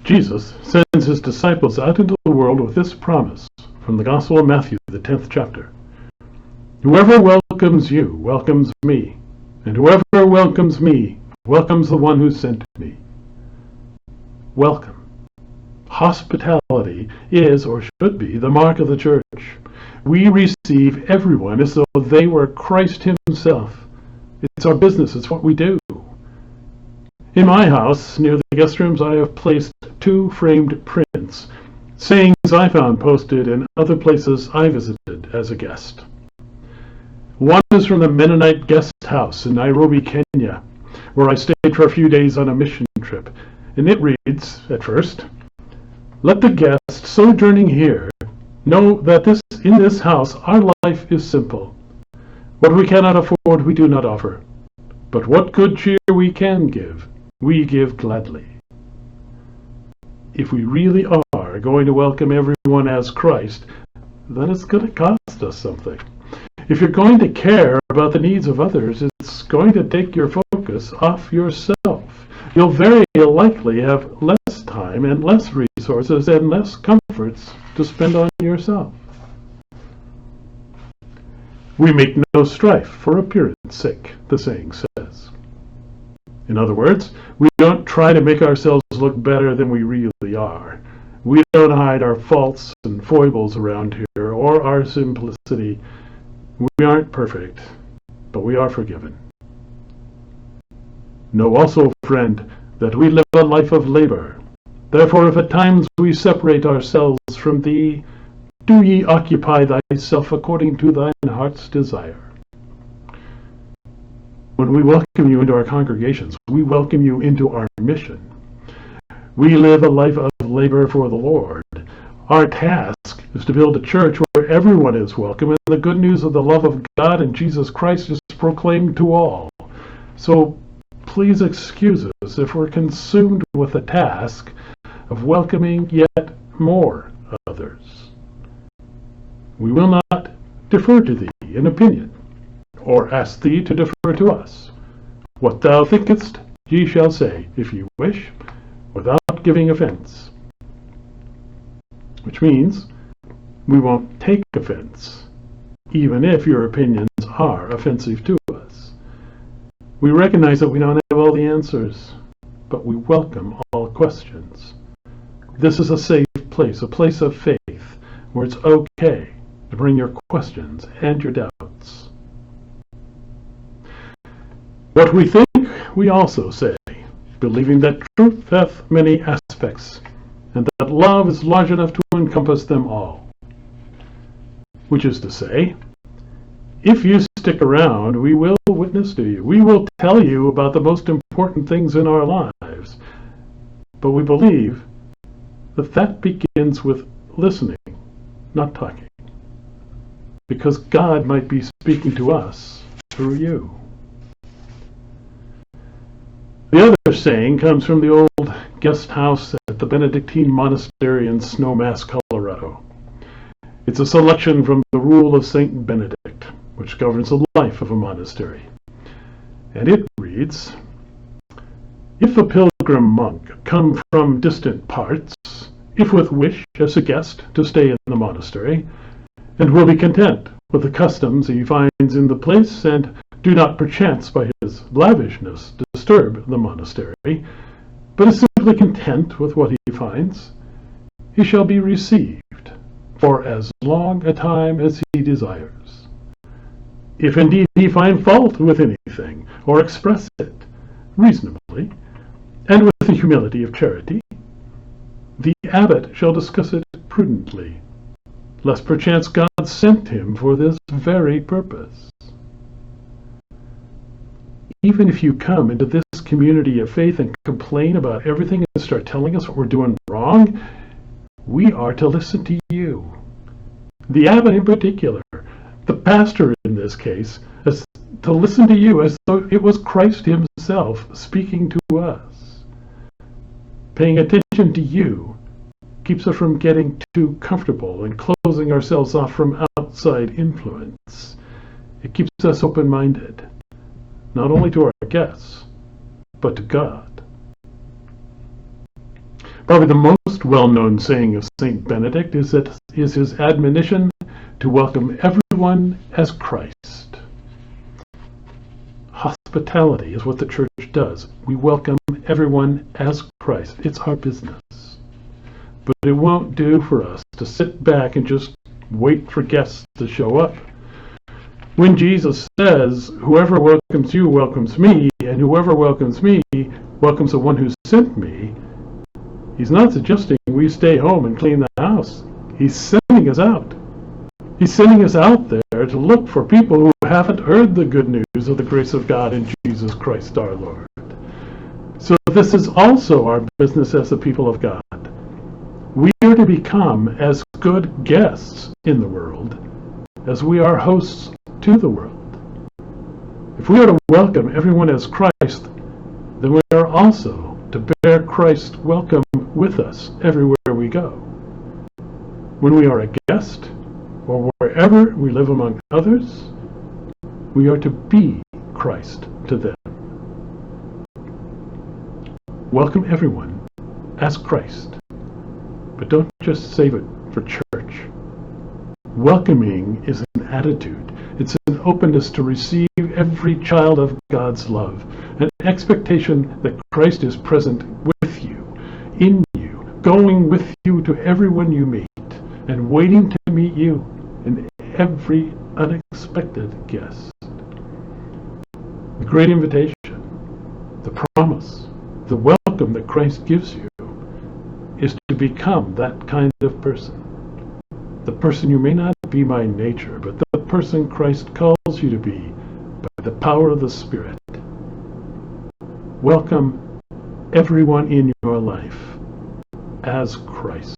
Jesus sends his disciples out into the world with this promise from the Gospel of Matthew, the 10th chapter. Whoever welcomes you welcomes me, and whoever welcomes me welcomes the one who sent me. Welcome. Hospitality is, or should be, the mark of the church. We receive everyone as though they were Christ himself. It's our business, it's what we do. In my house, near the guest rooms, I have placed 2 framed prints, sayings I found posted in other places I visited as a guest. One is from the Mennonite guest house in Nairobi, Kenya, where I stayed for a few days on a mission trip, and it reads, at first, "Let the guest sojourning here know that in this house our life is simple. What we cannot afford we do not offer, but what good cheer we can give, we give gladly." If we really are going to welcome everyone as Christ, then it's going to cost us something. If you're going to care about the needs of others, it's going to take your focus off yourself. You'll very likely have less time and less resources and less comforts to spend on yourself. We make no strife for appearance sake, the saying says. In other words, we don't try to make ourselves look better than we really are. We don't hide our faults and foibles around here, or our simplicity. We aren't perfect, but we are forgiven. Know also, friend, that we live a life of labor. Therefore, if at times we separate ourselves from thee, do ye occupy thyself according to thine heart's desire. When we welcome you into our congregations, we welcome you into our mission. We live a life of labor for the Lord. Our task is to build a church where everyone is welcome and the good news of the love of God and Jesus Christ is proclaimed to all. So please excuse us if we're consumed with the task of welcoming yet more others. We will not defer to thee in opinion, or ask thee to defer to us. What thou thinkest, ye shall say, if ye wish, without giving offense. Which means we won't take offense, even if your opinions are offensive to us. We recognize that we don't have all the answers, but we welcome all questions. This is a safe place, a place of faith, where it's okay to bring your questions and your doubts. What we think, we also say, believing that truth hath many aspects, and that love is large enough to encompass them all. Which is to say, if you stick around, we will witness to you. We will tell you about the most important things in our lives. But we believe that begins with listening, not talking. Because God might be speaking to us through you. The other saying comes from the old guest house at the Benedictine Monastery in Snowmass, Colorado. It's a selection from the Rule of St. Benedict, which governs the life of a monastery. And it reads, "If a pilgrim monk come from distant parts, if with wish as a guest to stay in the monastery, and will be content with the customs he finds in the place, and do not perchance by his lavishness disturb the monastery, but is simply content with what he finds, he shall be received for as long a time as he desires. If indeed he find fault with anything, or express it reasonably, and with the humility of charity, the abbot shall discuss it prudently, lest perchance God sent him for this very purpose." Even if you come into this community of faith and complain about everything and start telling us what we're doing wrong, we are to listen to you. The abbot in particular, the pastor in this case, is to listen to you as though it was Christ himself speaking to us. Paying attention to you keeps us from getting too comfortable and closing ourselves off from outside influence. It keeps us open-minded, not only to our guests, but to God. Probably the most well-known saying of Saint Benedict is his admonition to welcome everyone as Christ. Hospitality is what the church does. We welcome everyone as Christ. It's our business. But it won't do for us to sit back and just wait for guests to show up. When Jesus says, "Whoever welcomes you welcomes me, and whoever welcomes me welcomes the one who sent me," he's not suggesting we stay home and clean the house. He's sending us out. He's sending us out there to look for people who haven't heard the good news of the grace of God in Jesus Christ our Lord. So this is also our business as the people of God. We are to become as good guests in the world as we are hosts to the world. If we are to welcome everyone as Christ, then we are also to bear Christ's welcome with us everywhere we go. When we are a guest, or wherever we live among others, we are to be Christ to them. Welcome everyone as Christ, but don't just save it for church. Welcoming is an attitude. It's an openness to receive every child of God's love, an expectation that Christ is present with you, in you, going with you to everyone you meet, and waiting to meet you in every unexpected guest. The great invitation, the promise, the welcome that Christ gives you is to become that kind of person. The person you may not be by nature, but the person Christ calls you to be by the power of the Spirit. Welcome everyone in your life as Christ.